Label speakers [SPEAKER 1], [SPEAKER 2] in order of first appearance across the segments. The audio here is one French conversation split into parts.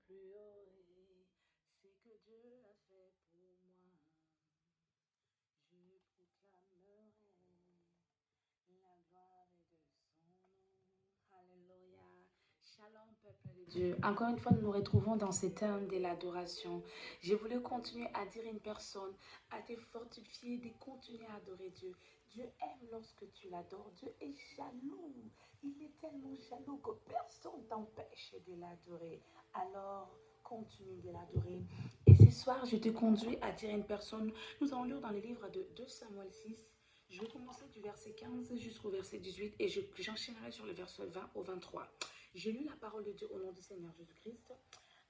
[SPEAKER 1] plus haut est ce que Dieu a fait pour moi. Je proclamerai la gloire de son nom. Alléluia. Shalom, peuple de Dieu. Encore une fois, nous nous retrouvons dans ces termes de l'adoration. Je voulais continuer à dire à une personne, à te fortifier, de continuer à adorer Dieu. Dieu aime lorsque tu l'adores. Dieu est jaloux. Il est tellement jaloux que personne t'empêche de l'adorer. Alors, continue de l'adorer. Et ce soir, je te conduis à dire à une personne, nous allons lire dans le livre de 2 Samuel 6. Je vais commencer du verset 15 jusqu'au verset 18 et j'enchaînerai sur le verset 20 au 23. J'ai lu la parole de Dieu au nom du Seigneur Jésus-Christ.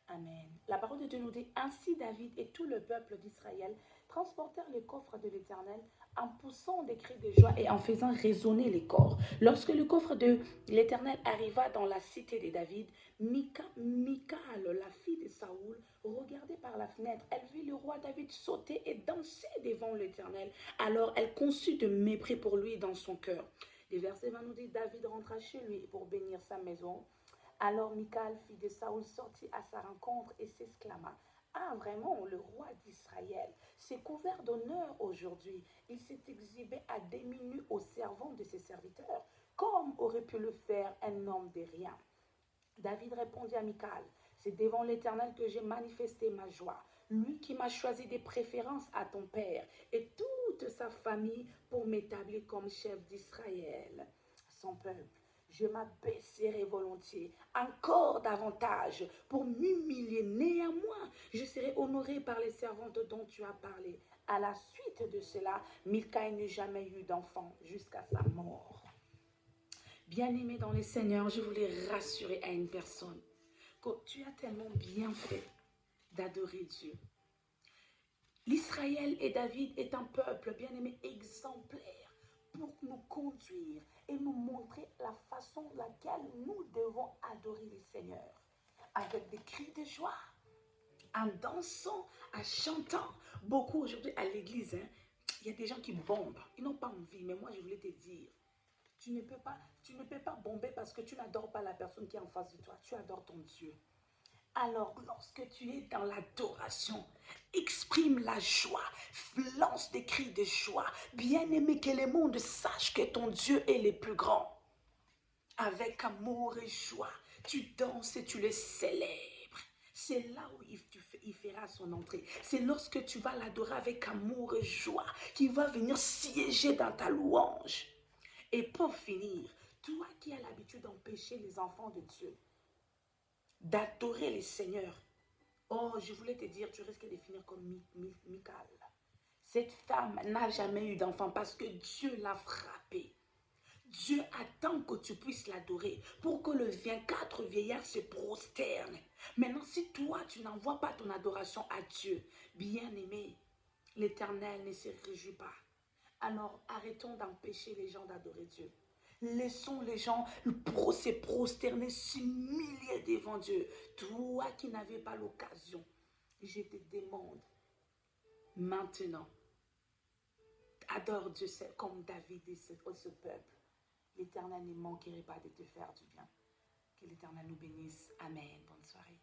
[SPEAKER 1] Amen. La parole de Dieu nous dit, ainsi David et tout le peuple d'Israël transportèrent le coffre de l'Éternel en poussant des cris de joie et en faisant résonner les corps. Lorsque le coffre de l'Éternel arriva dans la cité de David, Michal, la fille de Saoul, regardait par la fenêtre. Elle vit le roi David sauter et danser devant l'Éternel. Alors elle conçut de mépris pour lui dans son cœur. Le verset 20 nous dit, David rentra chez lui pour bénir sa maison. Alors Michal, fille de Saoul, sortit à sa rencontre et s'exclama, ah vraiment, le roi d'Israël s'est couvert d'honneur aujourd'hui. Il s'est exhibé à demi-nu aux servants de ses serviteurs, comme aurait pu le faire un homme de rien. David répondit à Michal, c'est devant l'Éternel que j'ai manifesté ma joie, lui qui m'a choisi de préférence à ton père et toute sa famille pour m'établir comme chef d'Israël, son peuple. Je m'abaisserai volontiers, encore davantage, pour m'humilier. Néanmoins, je serai honoré par les servantes dont tu as parlé. À la suite de cela, Michal n'eut jamais eu d'enfant jusqu'à sa mort. Bien-aimé dans le Seigneur, je voulais rassurer à une personne que tu as tellement bien fait d'adorer Dieu. L'Israël et David est un peuple bien-aimé exemplaire pour nous conduire et nous montrer la façon laquelle nous devons adorer le Seigneur. Avec des cris de joie, en dansant, en chantant. Beaucoup aujourd'hui à l'église, il y a des gens qui bombent. Ils n'ont pas envie, mais moi je voulais te dire, tu ne peux pas bomber parce que tu n'adores pas la personne qui est en face de toi. Tu adores ton Dieu. Alors, lorsque tu es dans l'adoration, exprime la joie, lance des cris de joie. Bien-aimé, que le monde sache que ton Dieu est le plus grand. Avec amour et joie, tu danses et tu le célèbres. C'est là où il fera son entrée. C'est lorsque tu vas l'adorer avec amour et joie qu'il va venir siéger dans ta louange. Et pour finir, toi qui as l'habitude d'empêcher les enfants de Dieu d'adorer les seigneurs, oh, je voulais te dire, tu risques de finir comme Michal. Cette femme n'a jamais eu d'enfant parce que Dieu l'a frappée. Dieu attend que tu puisses l'adorer pour que le 24 vieillard se prosterne. Maintenant, si toi, tu n'envoies pas ton adoration à Dieu, bien-aimé, l'Éternel ne se réjouit pas. Alors, arrêtons d'empêcher les gens d'adorer Dieu. Laissons les gens se prosterner, s'humilier devant Dieu. Toi qui n'avais pas l'occasion, je te demande maintenant, adore Dieu comme David et ce peuple. L'Éternel ne manquerait pas de te faire du bien. Que l'Éternel nous bénisse. Amen. Bonne soirée.